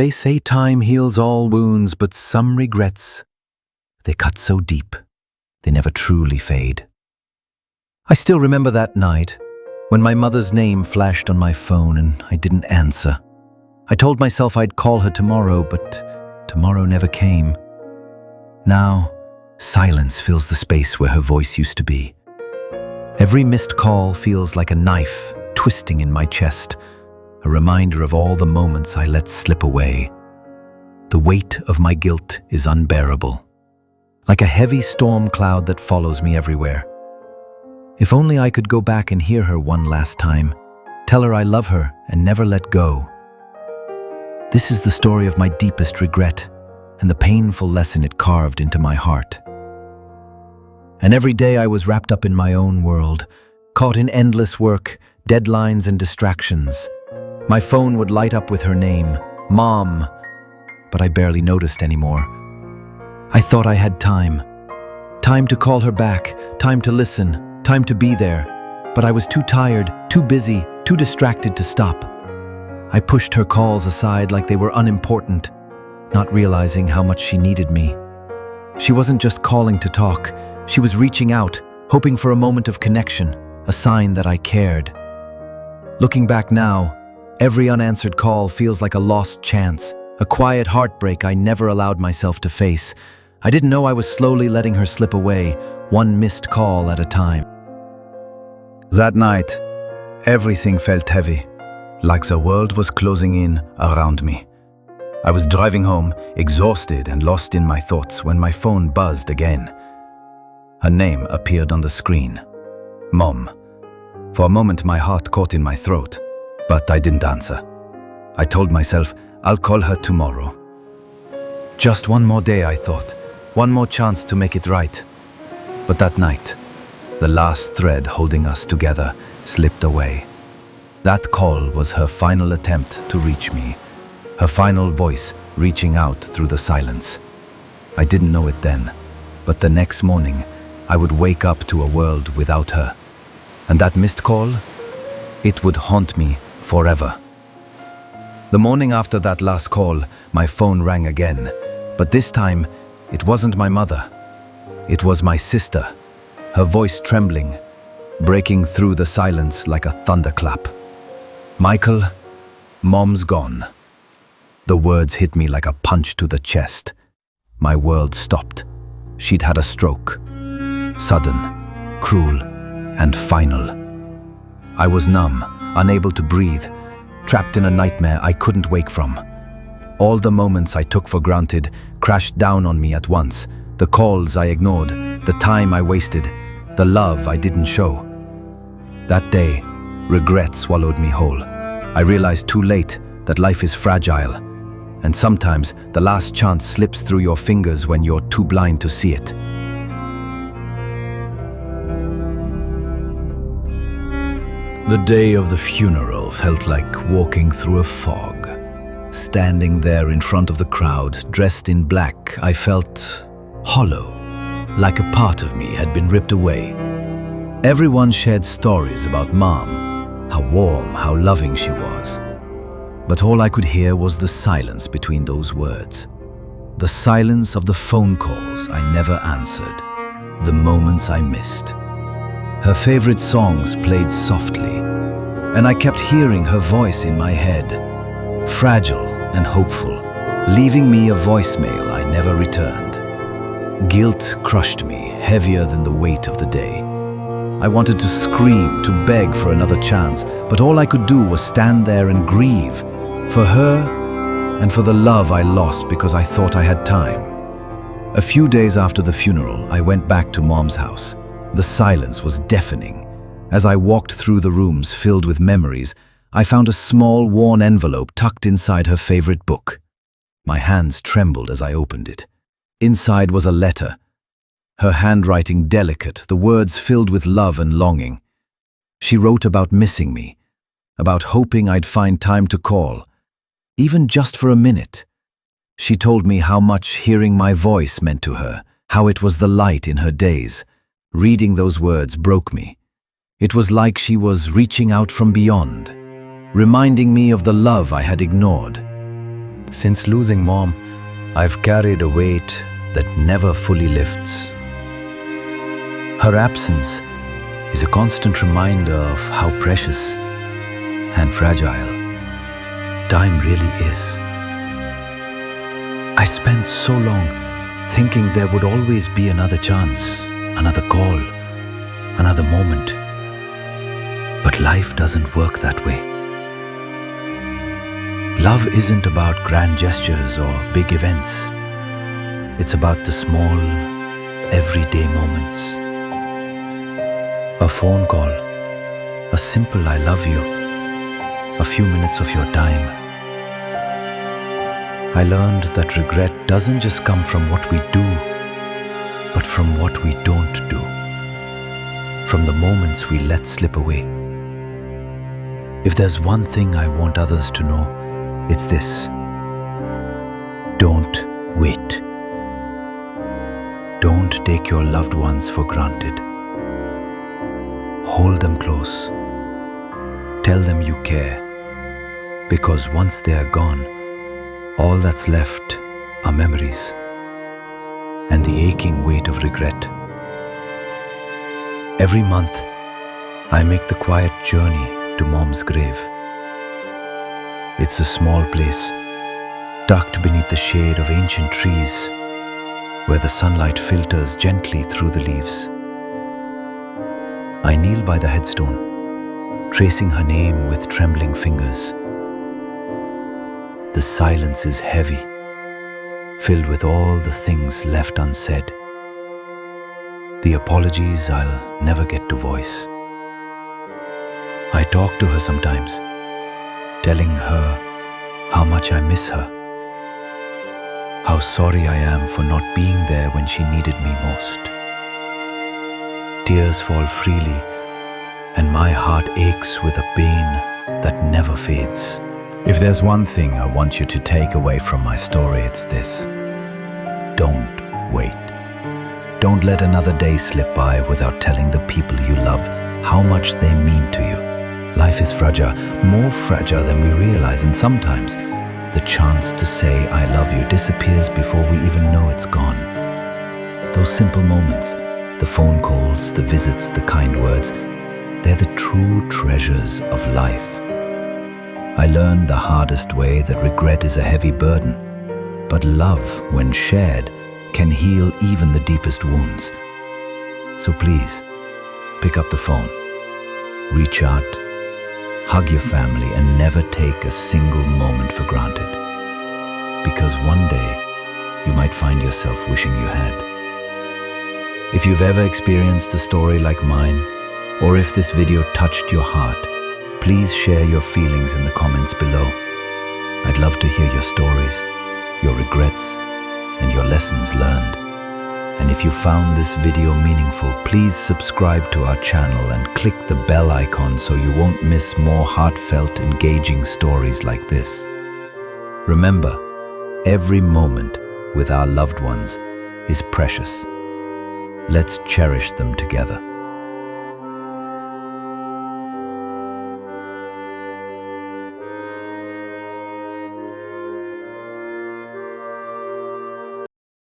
They say time heals all wounds, but some regrets, they cut so deep, they never truly fade. I still remember that night when my mother's name flashed on my phone and I didn't answer. I told myself I'd call her tomorrow, but tomorrow never came. Now, silence fills the space where her voice used to be. Every missed call feels like a knife twisting in my chest, a reminder of all the moments I let slip away. The weight of my guilt is unbearable, like a heavy storm cloud that follows me everywhere. If only I could go back and hear her one last time, tell her I love her and never let go. This is the story of my deepest regret and the painful lesson it carved into my heart. And every day I was wrapped up in my own world, caught in endless work, deadlines and distractions. My phone would light up with her name, Mom, but I barely noticed anymore. I thought I had time. Time to call her back, time to listen, time to be there. But I was too tired, too busy, too distracted to stop. I pushed her calls aside like they were unimportant, not realizing how much she needed me. She wasn't just calling to talk, she was reaching out, hoping for a moment of connection, a sign that I cared. Looking back now, every unanswered call feels like a lost chance, a quiet heartbreak I never allowed myself to face. I didn't know I was slowly letting her slip away, one missed call at a time. That night, everything felt heavy, like the world was closing in around me. I was driving home, exhausted and lost in my thoughts, when my phone buzzed again. Her name appeared on the screen. Mom. For a moment my heart caught in my throat, but I didn't answer. I told myself I'll call her tomorrow. Just one more day, I thought. One more chance to make it right. But that night, the last thread holding us together slipped away. That call was her final attempt to reach me, her final voice reaching out through the silence. I didn't know it then, but the next morning, I would wake up to a world without her. And that missed call, it would haunt me forever. The morning after that last call, my phone rang again, but this time, it wasn't my mother. It was my sister, her voice trembling, breaking through the silence like a thunderclap. Michael, Mom's gone. The words hit me like a punch to the chest. My world stopped. She'd had a stroke. Sudden, cruel, and final. I was numb, unable to breathe, trapped in a nightmare I couldn't wake from. All the moments I took for granted crashed down on me at once. The calls I ignored, the time I wasted, the love I didn't show. That day, regret swallowed me whole. I realized too late that life is fragile, and sometimes the last chance slips through your fingers when you're too blind to see it. The day of the funeral felt like walking through a fog. Standing there in front of the crowd, dressed in black, I felt hollow, like a part of me had been ripped away. Everyone shared stories about Mom, how warm, how loving she was. But all I could hear was the silence between those words. The silence of the phone calls I never answered, the moments I missed. Her favorite songs played softly, and I kept hearing her voice in my head, fragile and hopeful, leaving me a voicemail I never returned. Guilt crushed me, heavier than the weight of the day. I wanted to scream, to beg for another chance, but all I could do was stand there and grieve, for her and for the love I lost because I thought I had time. A few days after the funeral, I went back to Mom's house. The silence was deafening. As I walked through the rooms filled with memories, I found a small, worn envelope tucked inside her favorite book. My hands trembled as I opened it. Inside was a letter, her handwriting delicate, the words filled with love and longing. She wrote about missing me, about hoping I'd find time to call, even just for a minute. She told me how much hearing my voice meant to her, how it was the light in her days. Reading those words broke me. It was like she was reaching out from beyond, reminding me of the love I had ignored. Since losing mom, I've carried a weight that never fully lifts. Her absence is a constant reminder of how precious and fragile time really is. I spent so long thinking there would always be another chance, another call, another moment. But life doesn't work that way. Love isn't about grand gestures or big events. It's about the small, everyday moments. A phone call, a simple I love you, a few minutes of your time. I learned that regret doesn't just come from what we do, but from what we don't do, from the moments we let slip away. If there's one thing I want others to know, it's this: don't wait. Don't take your loved ones for granted. Hold them close. Tell them you care. Because once they are gone, all that's left are memories and the aching weight of regret. Every month, I make the quiet journey to Mom's grave. It's a small place, tucked beneath the shade of ancient trees, where the sunlight filters gently through the leaves. I kneel by the headstone, tracing her name with trembling fingers. The silence is heavy, filled with all the things left unsaid. The apologies I'll never get to voice. I talk to her sometimes, telling her how much I miss her, how sorry I am for not being there when she needed me most. Tears fall freely, and my heart aches with a pain that never fades. If there's one thing I want you to take away from my story, it's this: don't wait. Don't let another day slip by without telling the people you love how much they mean to you. Life is fragile, more fragile than we realize, and sometimes the chance to say I love you disappears before we even know it's gone. Those simple moments, the phone calls, the visits, the kind words, they're the true treasures of life. I learned the hardest way that regret is a heavy burden, but love, when shared, can heal even the deepest wounds. So please, pick up the phone, reach out, hug your family, and never take a single moment for granted. Because one day, you might find yourself wishing you had. If you've ever experienced a story like mine, or if this video touched your heart, please share your feelings in the comments below. I'd love to hear your stories, your regrets, and your lessons learned. And if you found this video meaningful, please subscribe to our channel and click the bell icon so you won't miss more heartfelt, engaging stories like this. Remember, every moment with our loved ones is precious. Let's cherish them together.